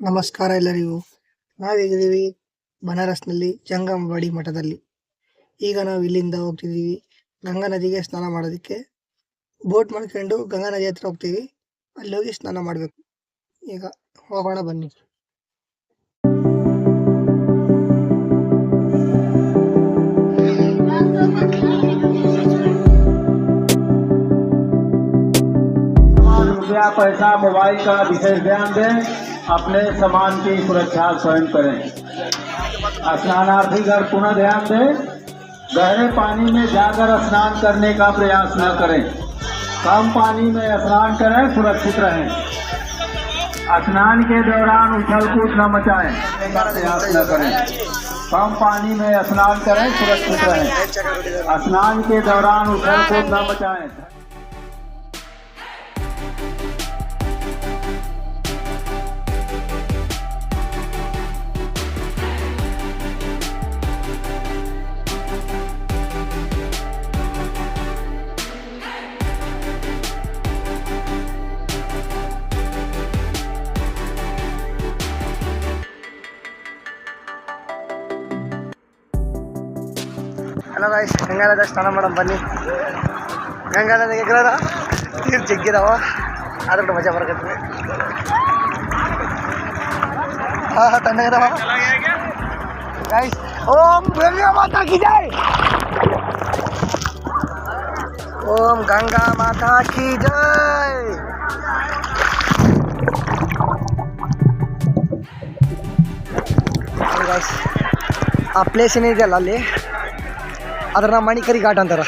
ನಮಸ್ಕಾರ ಎಲ್ಲರಿಗೂ. ನಾವೀಗಿದ್ದೀವಿ ಬನಾರಸ್ನಲ್ಲಿ ಜಂಗಮವಾಡಿ ಮಠದಲ್ಲಿ. ಈಗ ನಾವು ಇಲ್ಲಿಂದ ಹೋಗ್ತಿದ್ದೀವಿ ಗಂಗಾ ನದಿಗೆ ಸ್ನಾನ ಮಾಡೋದಕ್ಕೆ. ಬೋಟ್ ಮಾಡ್ಕೊಂಡು ಗಂಗಾ ನದಿ ಹತ್ರ ಹೋಗ್ತೀವಿ. ಅಲ್ಲಿ ಹೋಗಿ ಸ್ನಾನ ಮಾಡಬೇಕು. ಈಗ ಹೋಗೋಣ ಬನ್ನಿ. रुपया पैसा मोबाइल का विशेष ध्यान दें। अपने सामान की सुरक्षा स्वयं करें। स्नानार्थी घर पुनः ध्यान दें। गहरे पानी में जाकर स्नान करने का प्रयास न करें। कम पानी में स्नान करें, सुरक्षित रहें। स्नान के दौरान उछल कूद न मचाएं, का प्रयास न करें। कम पानी में स्नान करें, सुरक्षित रहें। स्नान के दौरान उछल कूद न मचाएं। ಹಲೋ ಗೈಸ್, ಗಂಗಾ ನದಿಗೆ ಸ್ನಾನ ಮಾಡೋಣ ಬನ್ನಿ. ಗಂಗಾ ನದಿಗೆ ಎಗ್ರದ ನೀರು ಜಗ್ಗಿದಾವ, ಆದ್ರೂ ಮಜಾ ಬರಕತ್ತೀವಿ. ತಣ್ಣಗಿದಾವ ಗೈಸ್. ಓಂ ಗಂಗಾ ಮಾತಾ ಕಿ ಜೈ. ಓಂ ಗಂಗಾ ಮಾತಾ ಕಿ ಜೈ. ಗೈಸ್, ಆ ಪ್ಲೇಸ್ ಏನಿದೆಯಲ್ಲ ಅಲ್ಲಿ, ಅದ್ರನ್ನ ಮಣಿಕರಿ ಘಾಟ್ ಅಂತಾರೆ.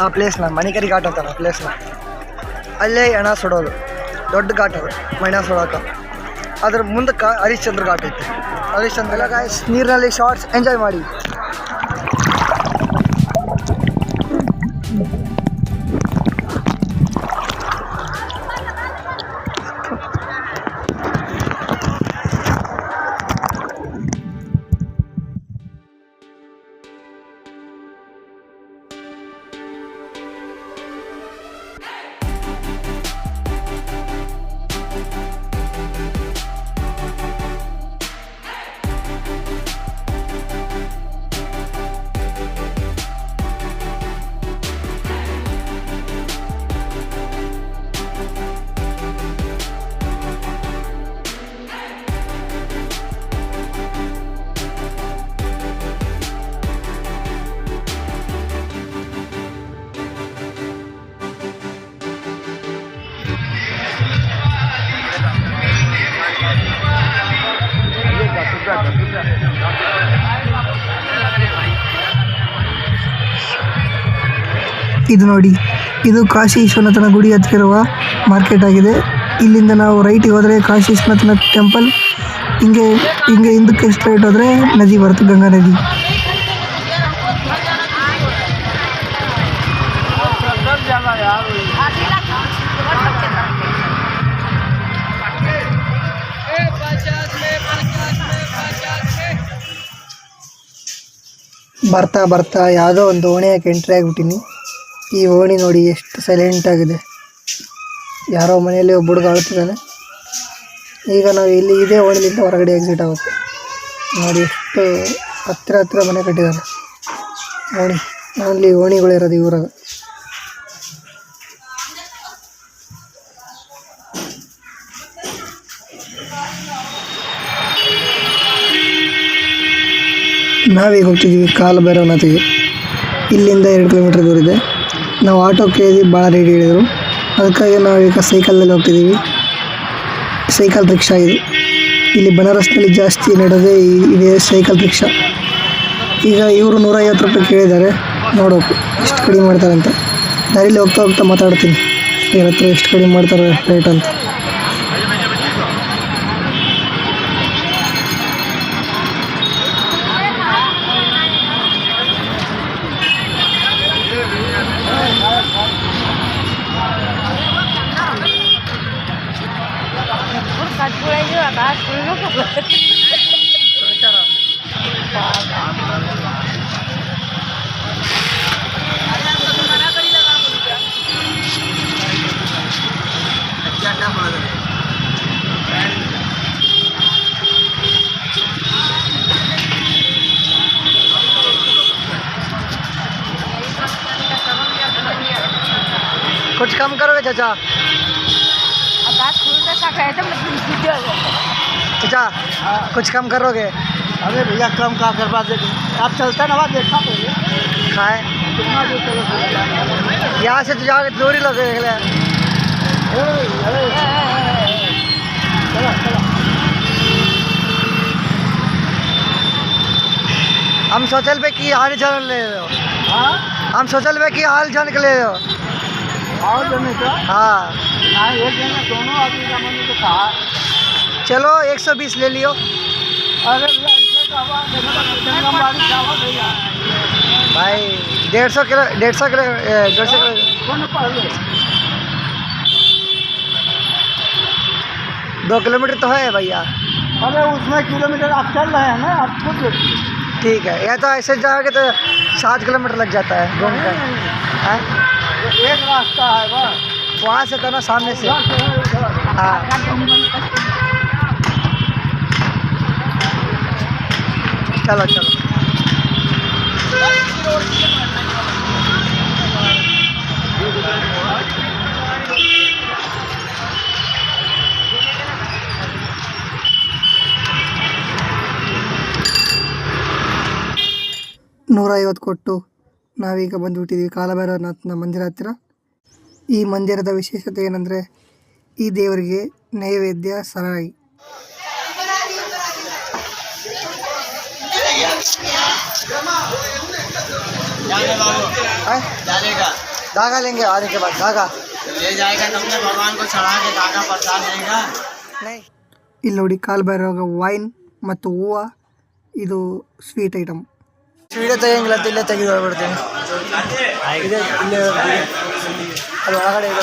ಆ ಪ್ಲೇಸ್ನ ಮಣಿಕರಿ ಘಾಟ್ ಅಂತಾರೆ. ಆ ಪ್ಲೇಸ್ನ ಅಲ್ಲೇ ಹೆಣ ಸುಡೋದು, ದೊಡ್ಡ ಘಾಟ್ ಅದು ಹೆಣ ಸುಡೋಕೆ. ಅದ್ರ ಮುಂದಕ್ಕೆ ಹರಿಶ್ಚಂದ್ರ ಘಾಟ್ ಐತೆ. ಹರಿಶ್ಚಂದ್ರ ಎಲ್ಲ ಗಾಯ್ಸ್, ನೀರಿನಲ್ಲಿ ಶಾರ್ಟ್ಸ್ ಎಂಜಾಯ್ ಮಾಡಿ. ಇದು ನೋಡಿ, ಇದು ಕಾಶಿ ವಿಶ್ವನಾಥನ ಗುಡಿ ಹತ್ರ ಇರುವ ಮಾರ್ಕೆಟ್ ಆಗಿದೆ. ಇಲ್ಲಿಂದ ನಾವು ರೈಟಿಗೆ ಹೋದರೆ ಕಾಶಿ ವಿಶ್ವನಾಥನ ಟೆಂಪಲ್, ಹಿಂಗೆ ಹಿಂದಕ್ಕೆ ಸ್ಟ್ರೈಟ್ ಹೋದರೆ ನದಿ ಬರುತ್ತೆ, ಗಂಗಾ ನದಿ. ಬರ್ತಾ ಬರ್ತಾ ಯಾವುದೋ ಒಂದು ಓಣಿಯಾಕೆ ಎಂಟ್ರಿ ಆಗಿಬಿಟ್ಟಿನಿ. ಈ ಓಣಿ ನೋಡಿ ಎಷ್ಟು ಸೈಲೆಂಟ್ ಆಗಿದೆ. ಯಾರೋ ಮನೆಯಲ್ಲಿ ಒಬ್ಬ ಹುಡುಗ ಅಳ್ತಿದ್ದಾನೆ. ಈಗ ನಾವು ಇಲ್ಲಿ ಇದೇ ಓಣಿಲಿಂದ ಹೊರಗಡೆ ಎಕ್ಸಿಟ್ ಆಗುತ್ತೆ. ನೋಡಿ ಎಷ್ಟು ಹತ್ತಿರ ಮನೆ ಕಟ್ಟಿದ್ದಾರೆ. ಓಣಿ ಓನ್ಲಿ ಓಣಿಗಳಿರೋದು ಇವ್ರಾಗ. ನಾವೀಗ ಹೋಗ್ತಿದ್ದೀವಿ ಕಾಲಭೈರವನಾಥಿಗೆ. ಇಲ್ಲಿಂದ 2 ಕಿಲೋಮೀಟ್ರ್ ದೂರ ಇದೆ. ನಾವು ಆಟೋ ಕೇಳಿದ್ವಿ, ಭಾಳ ರೇಟ್ ಹೇಳಿದರು. ಅದಕ್ಕಾಗಿ ನಾವೀಗ ಸೈಕಲಲ್ಲಿ ಹೋಗ್ತಿದ್ದೀವಿ. ಸೈಕಲ್ ರಿಕ್ಷಾ ಇದು. ಇಲ್ಲಿ ಬನಾರಸ್ನಲ್ಲಿ ಜಾಸ್ತಿ ನಡೆಯೋದೇ ಇದೆ ಸೈಕಲ್ ರಿಕ್ಷಾ. ಈಗ ಇವರು 150 ರೂಪಾಯಿ ಕೇಳಿದ್ದಾರೆ. ನೋಡೋಕು ಎಷ್ಟು ಕಡಿಮೆ ಮಾಡ್ತಾರೆ ಅಂತ. ದಾರಿಲಿ ಹೋಗ್ತಾ ಮಾತಾಡ್ತೀನಿ ಇವ್ರ ಹತ್ರ ಎಷ್ಟು ಕಡಿಮೆ ಮಾಡ್ತಾರೆ ರೇಟ್ ಅಂತ. कुछ कम करोगे चाचा? चाचा कुछ कम करोगे? अरे भैया कम का करवा देंगे, आप चलते ना देखा पहले खाए कितना दूर चलो। यहाँ से तो जाके दूरी लगे हम सोचल पे कि हाल जान ले रहे हो। हाँ हम सोचल पे कि हाल जान के ले रहे हो। और जने का हाँ ना एक जने दोनों आदमी का मैंने तो कहा। चलो 120 ले लियो। अरे भैया ऐसे कहा जंगम बारिश जावा भैया भाई 150 किलो 150 किलो 150 किलो कौन पहले 2 किलोमीटर तो है भैया। अरे उसमें किलोमीटर आप चल रहे हैं ना, आप खुद देखिए। ठीक है, या तो ऐसे जाओगे तो 7 किलोमीटर लग जाता है घूम कर। हैं? एक रास्ता है बस, वहाँ से तो ना सामने से। उधर से है उधर। हाँ चलो चलो। $150 ಕೊಟ್ಟು ನಾವೀಗ ಬಂದುಬಿಟ್ಟಿದ್ದೀವಿ ಕಾಲಭೈರವನಾಥನ ಮಂದಿರ ಹತ್ತಿರ. ಈ ಮಂದಿರದ ವಿಶೇಷತೆ ಏನಂದರೆ ಈ ದೇವರಿಗೆ ನೈವೇದ್ಯ ಸರಾಯಿ. धागा लेंगे आने के बाद धागा ले जाएगा तुमने भगवान को चढ़ा के धागा प्रसाद देगा। ಇಲ್ಲಿ ನೋಡಿ ಕಾಲಭೈರವಾಗ ವೈನ್ ಮತ್ತು ಹೂವು, ಇದು ಸ್ವೀಟ್ ಐಟಮ್. ವಿಡಿಯೋ ತೆಗಿಯಂಗಿಲ್ಲ ಅಂತ ಇಲ್ಲೇ ತೆಗೆದು ಹೋಗ್ಬಿಡ್ತೀನಿ. ಇದೆ ಇಲ್ಲೇ ಅದು ಒಳಗಡೆ ಇದೆ.